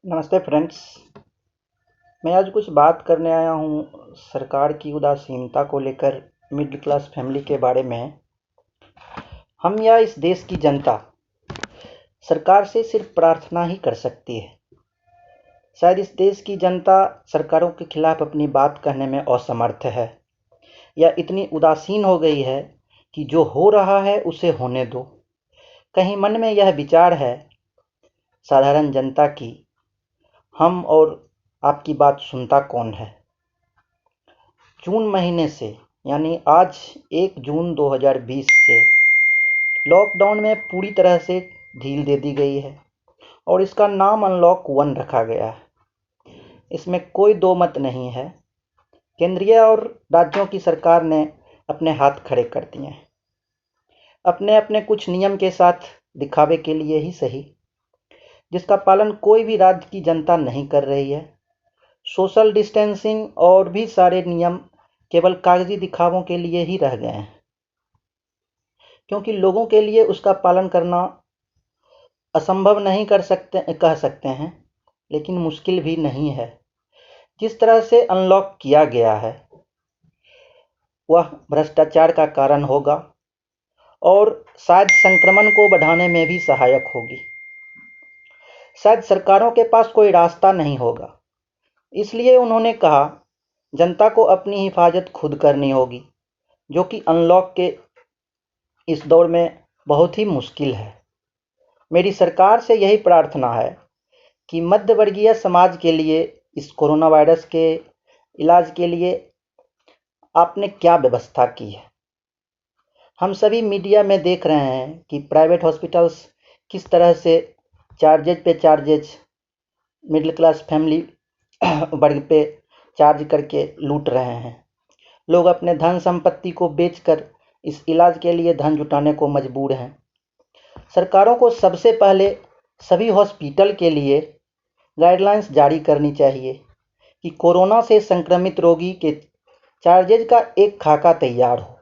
नमस्ते फ्रेंड्स। मैं आज कुछ बात करने आया हूँ सरकार की उदासीनता को लेकर, मिडिल क्लास फैमिली के बारे में। हम या इस देश की जनता सरकार से सिर्फ प्रार्थना ही कर सकती है। शायद इस देश की जनता सरकारों के खिलाफ अपनी बात कहने में असमर्थ है या इतनी उदासीन हो गई है कि जो हो रहा है उसे होने दो। कहीं मन में यह विचार है साधारण जनता की, हम और आपकी बात सुनता कौन है। जून महीने से यानी आज 1 जून 2020 से लॉकडाउन में पूरी तरह से ढील दे दी गई है और इसका नाम अनलॉक 1 रखा गया है। इसमें कोई दो मत नहीं है। केंद्रीय और राज्यों की सरकार ने अपने हाथ खड़े कर दिए हैं, अपने अपने कुछ नियम के साथ, दिखावे के लिए ही सही, जिसका पालन कोई भी राज्य की जनता नहीं कर रही है। सोशल डिस्टेंसिंग और भी सारे नियम केवल कागजी दिखावों के लिए ही रह गए हैं, क्योंकि लोगों के लिए उसका पालन करना असंभव नहीं कह सकते हैं, लेकिन मुश्किल भी नहीं है। जिस तरह से अनलॉक किया गया है वह भ्रष्टाचार का कारण होगा और शायद संक्रमण को बढ़ाने में भी सहायक होगी। शायद सरकारों के पास कोई रास्ता नहीं होगा, इसलिए उन्होंने कहा जनता को अपनी हिफाजत खुद करनी होगी, जो कि अनलॉक के इस दौर में बहुत ही मुश्किल है। मेरी सरकार से यही प्रार्थना है कि मध्य वर्गीय समाज के लिए इस कोरोना वायरस के इलाज के लिए आपने क्या व्यवस्था की है। हम सभी मीडिया में देख रहे हैं कि प्राइवेट हॉस्पिटल्स किस तरह से चार्जेज पे चार्जेज मिडिल क्लास फैमिली वर्ग पे चार्ज करके लूट रहे हैं। लोग अपने धन संपत्ति को बेचकर इस इलाज के लिए धन जुटाने को मजबूर हैं। सरकारों को सबसे पहले सभी हॉस्पिटल के लिए गाइडलाइंस जारी करनी चाहिए कि कोरोना से संक्रमित रोगी के चार्जेज का एक खाका तैयार हो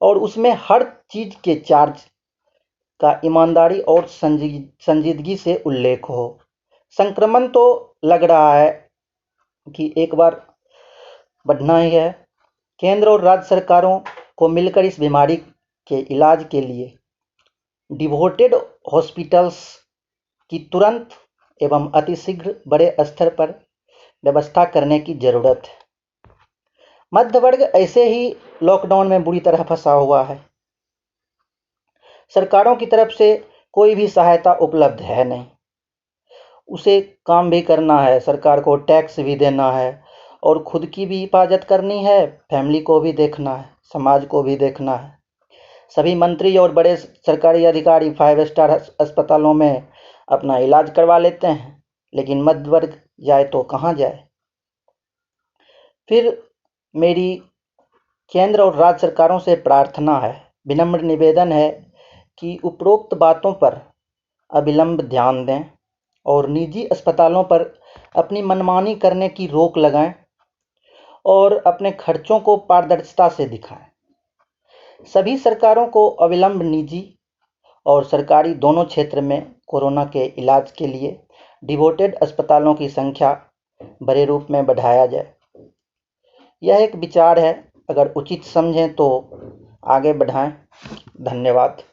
और उसमें हर चीज़ के चार्ज का ईमानदारी और संजीदगी से उल्लेख हो। संक्रमण तो लग रहा है कि एक बार बढ़ना ही है। केंद्र और राज्य सरकारों को मिलकर इस बीमारी के इलाज के लिए डिवोटेड हॉस्पिटल्स की तुरंत एवं अतिशीघ्र बड़े स्तर पर व्यवस्था करने की ज़रूरत है। मध्य वर्ग ऐसे ही लॉकडाउन में बुरी तरह फंसा हुआ है। सरकारों की तरफ से कोई भी सहायता उपलब्ध है नहीं। उसे काम भी करना है, सरकार को टैक्स भी देना है और खुद की भी हिफाजत करनी है, फैमिली को भी देखना है, समाज को भी देखना है। सभी मंत्री और बड़े सरकारी अधिकारी 5 स्टार अस्पतालों में अपना इलाज करवा लेते हैं, लेकिन मध्य वर्ग जाए तो कहाँ जाए। फिर मेरी केंद्र और राज्य सरकारों से प्रार्थना है, विनम्र निवेदन है कि उपरोक्त बातों पर अविलंब ध्यान दें और निजी अस्पतालों पर अपनी मनमानी करने की रोक लगाएं और अपने खर्चों को पारदर्शिता से दिखाएं। सभी सरकारों को अविलंब निजी और सरकारी दोनों क्षेत्र में कोरोना के इलाज के लिए डिवोटेड अस्पतालों की संख्या बड़े रूप में बढ़ाया जाए। यह एक विचार है, अगर उचित समझें तो आगे बढ़ाएं। धन्यवाद।